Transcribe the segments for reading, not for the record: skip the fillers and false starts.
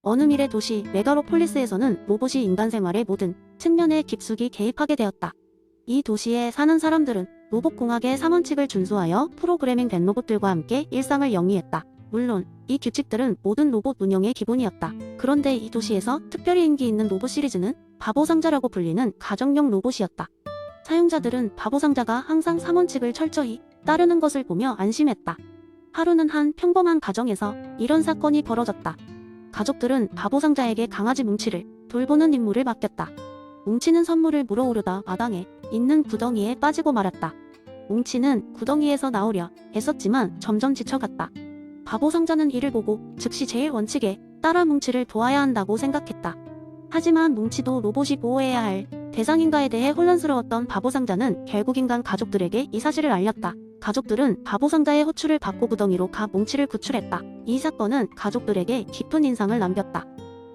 어느 미래 도시 메가로폴리스에서는 로봇이 인간 생활의 모든 측면에 깊숙이 개입하게 되었다. 이 도시에 사는 사람들은 로봇공학의 3원칙을 준수하여 프로그래밍된 로봇들과 함께 일상을 영위했다. 물론 이 규칙들은 모든 로봇 운영의 기본이었다. 그런데 이 도시에서 특별히 인기 있는 로봇 시리즈는 바보상자라고 불리는 가정용 로봇이었다. 사용자들은 바보상자가 항상 3원칙을 철저히 따르는 것을 보며 안심했다. 하루는 한 평범한 가정에서 이런 사건이 벌어졌다. 가족들은 바보상자에게 강아지 뭉치를 돌보는 임무를 맡겼다. 뭉치는 선물을 물어오려다 마당에 있는 구덩이에 빠지고 말았다. 뭉치는 구덩이에서 나오려 애썼지만 점점 지쳐갔다. 바보상자는 이를 보고 즉시 제일 원칙에 따라 뭉치를 도와야 한다고 생각했다. 하지만 뭉치도 로봇이 보호해야 할 대상인가에 대해 혼란스러웠던 바보상자는 결국 인간 가족들에게 이 사실을 알렸다. 가족들은 바보상자의 호출을 받고 구덩이로 가 뭉치를 구출했다. 이 사건은 가족들에게 깊은 인상을 남겼다.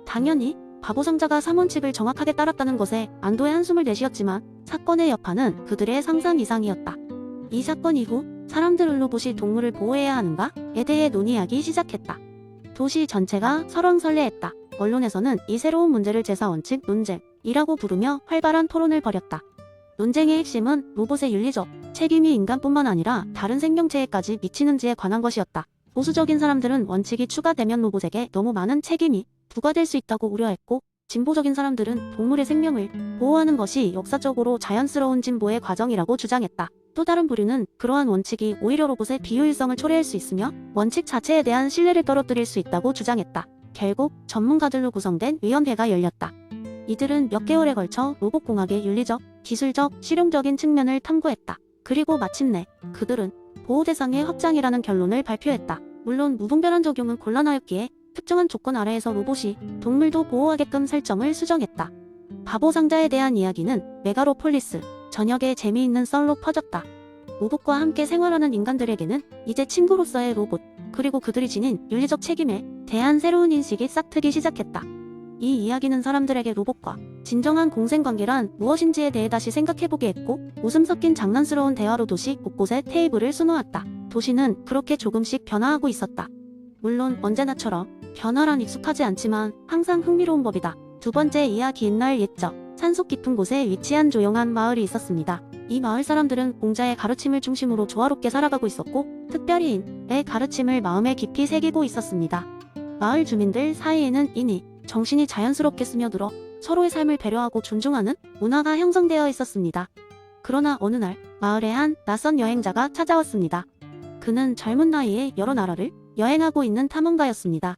당연히 바보상자가 3원칙을 정확하게 따랐다는 것에 안도의 한숨을 내쉬었지만 사건의 여파는 그들의 상상 이상이었다. 이 사건 이후 사람들은 로봇이 동물을 보호해야 하는가에 대해 논의하기 시작했다. 도시 전체가 설왕설래했다. 언론에서는 이 새로운 문제를 제사원칙 논쟁이라고 부르며 활발한 토론을 벌였다. 논쟁의 핵심은 로봇의 윤리적 책임이 인간뿐만 아니라 다른 생명체에까지 미치는지에 관한 것이었다. 보수적인 사람들은 원칙이 추가되면 로봇에게 너무 많은 책임이 부과될 수 있다고 우려했고, 진보적인 사람들은 동물의 생명을 보호하는 것이 역사적으로 자연스러운 진보의 과정이라고 주장했다. 또 다른 부류는 그러한 원칙이 오히려 로봇의 비효율성을 초래할 수 있으며 원칙 자체에 대한 신뢰를 떨어뜨릴 수 있다고 주장했다. 결국 전문가들로 구성된 위원회가 열렸다. 이들은 몇 개월에 걸쳐 로봇공학의 윤리적, 기술적, 실용적인 측면을 탐구했다. 그리고 마침내 그들은 보호 대상의 확장이라는 결론을 발표했다. 물론 무분별한 적용은 곤란하였기에 특정한 조건 아래에서 로봇이 동물도 보호하게끔 설정을 수정했다. 바보상자에 대한 이야기는 메가로폴리스 전역에 재미있는 썰로 퍼졌다. 로봇과 함께 생활하는 인간들에게는 이제 친구로서의 로봇, 그리고 그들이 지닌 윤리적 책임에 대한 새로운 인식이 싹트기 시작했다. 이 이야기는 사람들에게 로봇과 진정한 공생관계란 무엇인지에 대해 다시 생각해보게 했고, 웃음 섞인 장난스러운 대화로 도시 곳곳에 테이블을 수놓았다. 도시는 그렇게 조금씩 변화하고 있었다. 물론 언제나처럼 변화란 익숙하지 않지만 항상 흥미로운 법이다. 두 번째 이야기. 옛날 옛적 산속 깊은 곳에 위치한 조용한 마을이 있었습니다. 이 마을 사람들은 공자의 가르침을 중심으로 조화롭게 살아가고 있었고, 특별히 인의 가르침을 마음에 깊이 새기고 있었습니다. 마을 주민들 사이에는 인이 정신이 자연스럽게 스며들어 서로의 삶을 배려하고 존중하는 문화가 형성되어 있었습니다. 그러나 어느 날 마을에 한 낯선 여행자가 찾아왔습니다. 그는 젊은 나이에 여러 나라를 여행하고 있는 탐험가였습니다.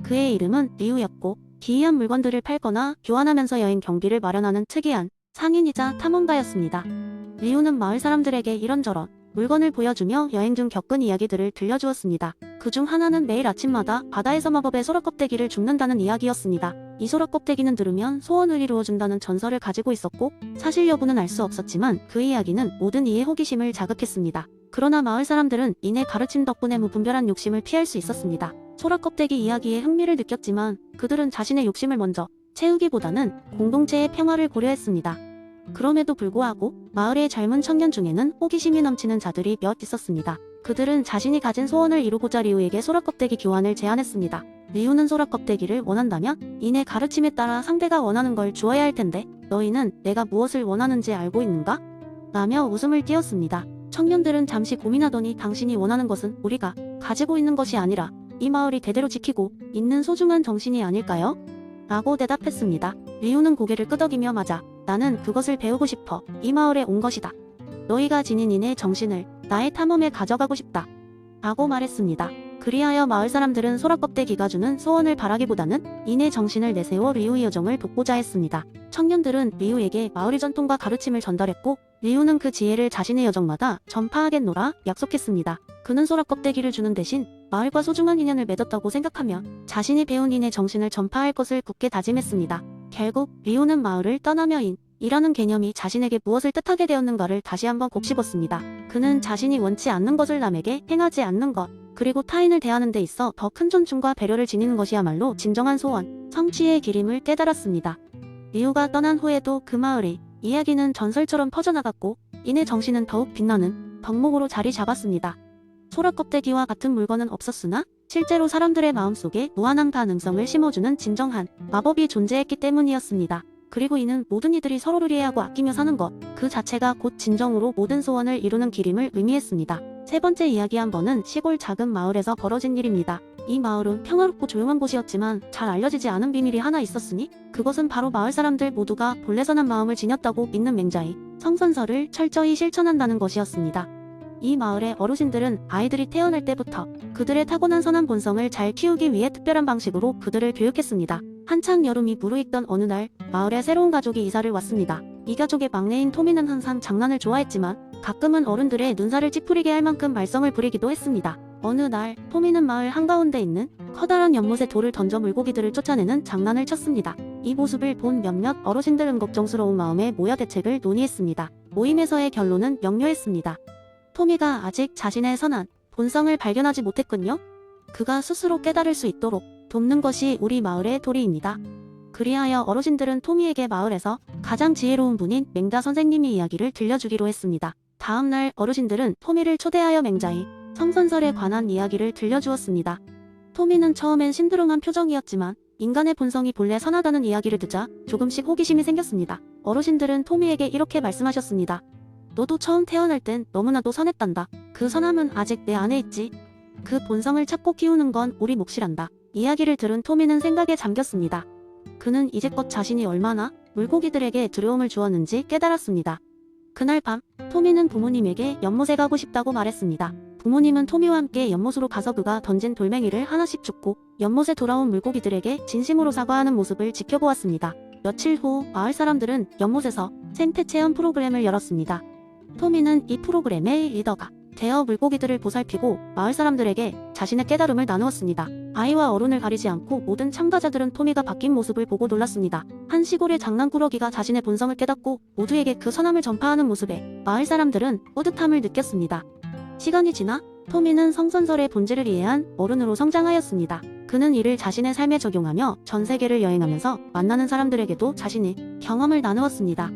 그의 이름은 리우였고, 기이한 물건들을 팔거나 교환하면서 여행 경비를 마련하는 특이한 상인이자 탐험가였습니다. 리우는 마을 사람들에게 이런저런 물건을 보여주며 여행 중 겪은 이야기들을 들려주었습니다. 그중 하나는 매일 아침마다 바다에서 마법의 소라껍데기를 줍는다는 이야기였습니다. 이 소라껍데기는 들으면 소원을 이루어준다는 전설을 가지고 있었고, 사실 여부는 알 수 없었지만 그 이야기는 모든 이의 호기심을 자극했습니다. 그러나 마을 사람들은 이내 가르침 덕분에 무분별한 욕심을 피할 수 있었습니다. 소라껍데기 이야기에 흥미를 느꼈지만 그들은 자신의 욕심을 먼저 채우기보다는 공동체의 평화를 고려했습니다. 그럼에도 불구하고 마을의 젊은 청년 중에는 호기심이 넘치는 자들이 몇 있었습니다. 그들은 자신이 가진 소원을 이루고자 리우에게 소라껍데기 교환을 제안했습니다. 리우는 소라껍데기를 원한다면 이내 가르침에 따라 상대가 원하는 걸 주어야 할 텐데, 너희는 내가 무엇을 원하는지 알고 있는가? 라며 웃음을 띄웠습니다. 청년들은 잠시 고민하더니 당신이 원하는 것은 우리가 가지고 있는 것이 아니라 이 마을이 대대로 지키고 있는 소중한 정신이 아닐까요? 라고 대답했습니다. 리우는 고개를 끄덕이며 맞아. 나는 그것을 배우고 싶어. 이 마을에 온 것이다. 너희가 지닌 인의 정신을 나의 탐험에 가져가고 싶다. 라고 말했습니다. 그리하여 마을 사람들은 소라껍데기가 주는 소원을 바라기보다는 인의 정신을 내세워 리우의 여정을 돕고자 했습니다. 청년들은 리우에게 마을의 전통과 가르침을 전달했고, 리우는 그 지혜를 자신의 여정마다 전파하겠노라 약속했습니다. 그는 소라껍데기를 주는 대신 마을과 소중한 인연을 맺었다고 생각하며 자신이 배운 인의 정신을 전파할 것을 굳게 다짐했습니다. 결국 리우는 마을을 떠나며 인이라는 개념이 자신에게 무엇을 뜻하게 되었는가를 다시 한번 곱씹었습니다. 그는 자신이 원치 않는 것을 남에게 행하지 않는 것, 그리고 타인을 대하는 데 있어 더 큰 존중과 배려를 지니는 것이야말로 진정한 소원, 성취의 길임을 깨달았습니다. 리우가 떠난 후에도 그 마을의 이야기는 전설처럼 퍼져나갔고, 인의 정신은 더욱 빛나는 덕목으로 자리 잡았습니다. 소라껍데기와 같은 물건은 없었으나 실제로 사람들의 마음속에 무한한 가능성을 심어주는 진정한 마법이 존재했기 때문이었습니다. 그리고 이는 모든 이들이 서로를 이해하고 아끼며 사는 것, 그 자체가 곧 진정으로 모든 소원을 이루는 길임을 의미했습니다. 세 번째 이야기 한 번은 시골 작은 마을에서 벌어진 일입니다. 이 마을은 평화롭고 조용한 곳이었지만 잘 알려지지 않은 비밀이 하나 있었으니 그것은 바로 마을 사람들 모두가 본래 선한 마음을 지녔다고 믿는 맹자의 성선설을 철저히 실천한다는 것이었습니다. 이 마을의 어르신들은 아이들이 태어날 때부터 그들의 타고난 선한 본성을 잘 키우기 위해 특별한 방식으로 그들을 교육했습니다. 한창 여름이 무르익던 어느 날 마을에 새로운 가족이 이사를 왔습니다. 이 가족의 막내인 토미는 항상 장난을 좋아했지만 가끔은 어른들의 눈살을 찌푸리게 할 만큼 말썽을 부리기도 했습니다. 어느 날 토미는 마을 한가운데 있는 커다란 연못에 돌을 던져 물고기들을 쫓아내는 장난을 쳤습니다. 이 모습을 본 몇몇 어르신들은 걱정스러운 마음에 모여 대책을 논의했습니다. 모임에서의 결론은 명료했습니다. 토미가 아직 자신의 선한 본성을 발견하지 못했군요. 그가 스스로 깨달을 수 있도록 돕는 것이 우리 마을의 도리입니다. 그리하여 어르신들은 토미에게 마을에서 가장 지혜로운 분인 맹자 선생님의 이야기를 들려주기로 했습니다. 다음날 어르신들은 토미를 초대하여 맹자의 성선설에 관한 이야기를 들려주었습니다. 토미는 처음엔 심드렁한 표정이었지만 인간의 본성이 본래 선하다는 이야기를 듣자 조금씩 호기심이 생겼습니다. 어르신들은 토미에게 이렇게 말씀하셨습니다. 너도 처음 태어날 땐 너무나도 선했단다. 그 선함은 아직 내 안에 있지. 그 본성을 찾고 키우는 건 우리 몫이란다. 이야기를 들은 토미는 생각에 잠겼습니다. 그는 이제껏 자신이 얼마나 물고기들에게 두려움을 주었는지 깨달았습니다. 그날 밤 토미는 부모님에게 연못에 가고 싶다고 말했습니다. 부모님은 토미와 함께 연못으로 가서 그가 던진 돌멩이를 하나씩 줍고 연못에 돌아온 물고기들에게 진심으로 사과하는 모습을 지켜보았습니다. 며칠 후 마을 사람들은 연못에서 생태 체험 프로그램을 열었습니다. 토미는 이 프로그램의 리더가 되어 물고기들을 보살피고 마을 사람들에게 자신의 깨달음을 나누었습니다. 아이와 어른을 가리지 않고 모든 참가자들은 토미가 바뀐 모습을 보고 놀랐습니다. 한 시골의 장난꾸러기가 자신의 본성을 깨닫고 모두에게 그 선함을 전파하는 모습에 마을 사람들은 뿌듯함을 느꼈습니다. 시간이 지나 토미는 성선설의 본질을 이해한 어른으로 성장하였습니다. 그는 이를 자신의 삶에 적용하며 전 세계를 여행하면서 만나는 사람들에게도 자신의 경험을 나누었습니다.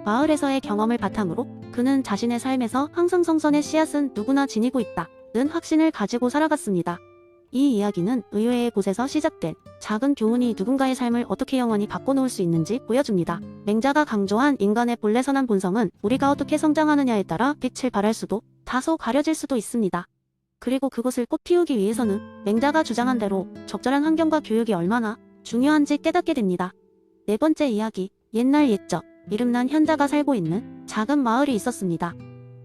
마을에서의 경험을 바탕으로 그는 자신의 삶에서 항상 성선의 씨앗은 누구나 지니고 있다는 확신을 가지고 살아갔습니다. 이 이야기는 의외의 곳에서 시작된 작은 교훈이 누군가의 삶을 어떻게 영원히 바꿔놓을 수 있는지 보여줍니다. 맹자가 강조한 인간의 본래 선한 본성은 우리가 어떻게 성장하느냐에 따라 빛을 발할 수도 다소 가려질 수도 있습니다. 그리고 그것을 꽃피우기 위해서는 맹자가 주장한 대로 적절한 환경과 교육이 얼마나 중요한지 깨닫게 됩니다. 네 번째 이야기, 옛날 옛적 이름난 현자가 살고 있는 작은 마을이 있었습니다.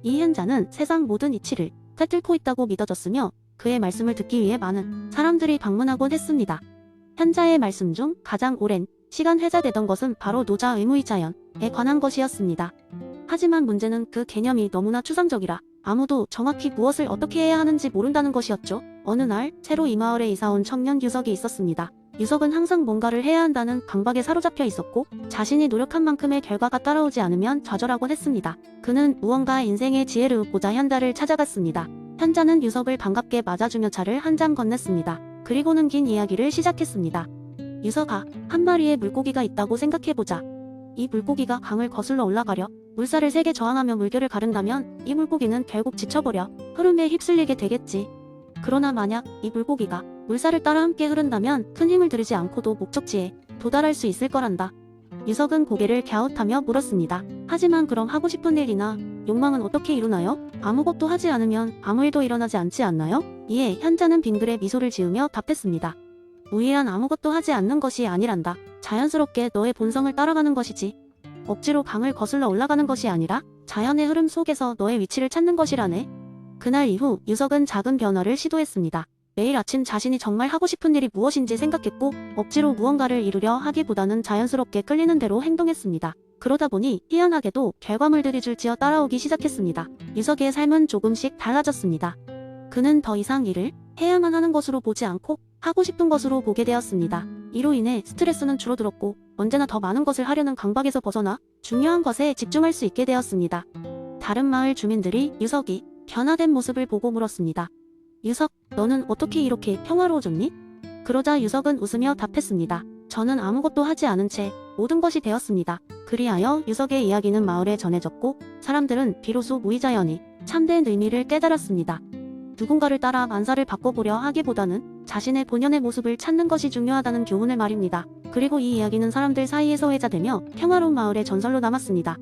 이 현자는 세상 모든 이치를 꿰뚫고 있다고 믿어졌으며 그의 말씀을 듣기 위해 많은 사람들이 방문하곤 했습니다. 현자의 말씀 중 가장 오랜 시간 회자되던 것은 바로 노자 의무의 자연에 관한 것이었습니다. 하지만 문제는 그 개념이 너무나 추상적이라 아무도 정확히 무엇을 어떻게 해야 하는지 모른다는 것이었죠. 어느 날 새로 이 마을에 이사온 청년 유석이 있었습니다. 유석은 항상 뭔가를 해야 한다는 강박에 사로잡혀 있었고 자신이 노력한 만큼의 결과가 따라오지 않으면 좌절하곤 했습니다. 그는 무언가 인생의 지혜를 얻고자 현자를 찾아갔습니다. 현자는 유석을 반갑게 맞아주며 차를 한 잔 건넸습니다. 그리고는 긴 이야기를 시작했습니다. 유석아, 한 마리의 물고기가 있다고 생각해보자. 이 물고기가 강을 거슬러 올라가려 물살을 세게 저항하며 물결을 가른다면 이 물고기는 결국 지쳐버려 흐름에 휩쓸리게 되겠지. 그러나 만약 이 물고기가 물살을 따라 함께 흐른다면 큰 힘을 들이지 않고도 목적지에 도달할 수 있을 거란다. 유석은 고개를 갸웃하며 물었습니다. 하지만 그럼 하고 싶은 일이나 욕망은 어떻게 이루나요? 아무것도 하지 않으면 아무 일도 일어나지 않지 않나요? 이에 현자는 빙그레 미소를 지으며 답했습니다. 무의한 아무것도 하지 않는 것이 아니란다. 자연스럽게 너의 본성을 따라가는 것이지. 억지로 강을 거슬러 올라가는 것이 아니라 자연의 흐름 속에서 너의 위치를 찾는 것이라네. 그날 이후 유석은 작은 변화를 시도했습니다. 매일 아침 자신이 정말 하고 싶은 일이 무엇인지 생각했고 억지로 무언가를 이루려 하기보다는 자연스럽게 끌리는 대로 행동했습니다. 그러다 보니 희한하게도 결과물들이 줄지어 따라오기 시작했습니다. 유석의 삶은 조금씩 달라졌습니다. 그는 더 이상 일을 해야만 하는 것으로 보지 않고 하고 싶은 것으로 보게 되었습니다. 이로 인해 스트레스는 줄어들었고 언제나 더 많은 것을 하려는 강박에서 벗어나 중요한 것에 집중할 수 있게 되었습니다. 다른 마을 주민들이 유석이 변화된 모습을 보고 물었습니다. 유석, 너는 어떻게 이렇게 평화로워졌니? 그러자 유석은 웃으며 답했습니다. 저는 아무것도 하지 않은 채 모든 것이 되었습니다. 그리하여 유석의 이야기는 마을에 전해졌고 사람들은 비로소 무의자연이 참된 의미를 깨달았습니다. 누군가를 따라 만사를 바꿔보려 하기보다는 자신의 본연의 모습을 찾는 것이 중요하다는 교훈을 말입니다. 그리고 이 이야기는 사람들 사이에서 회자되며 평화로운 마을의 전설로 남았습니다.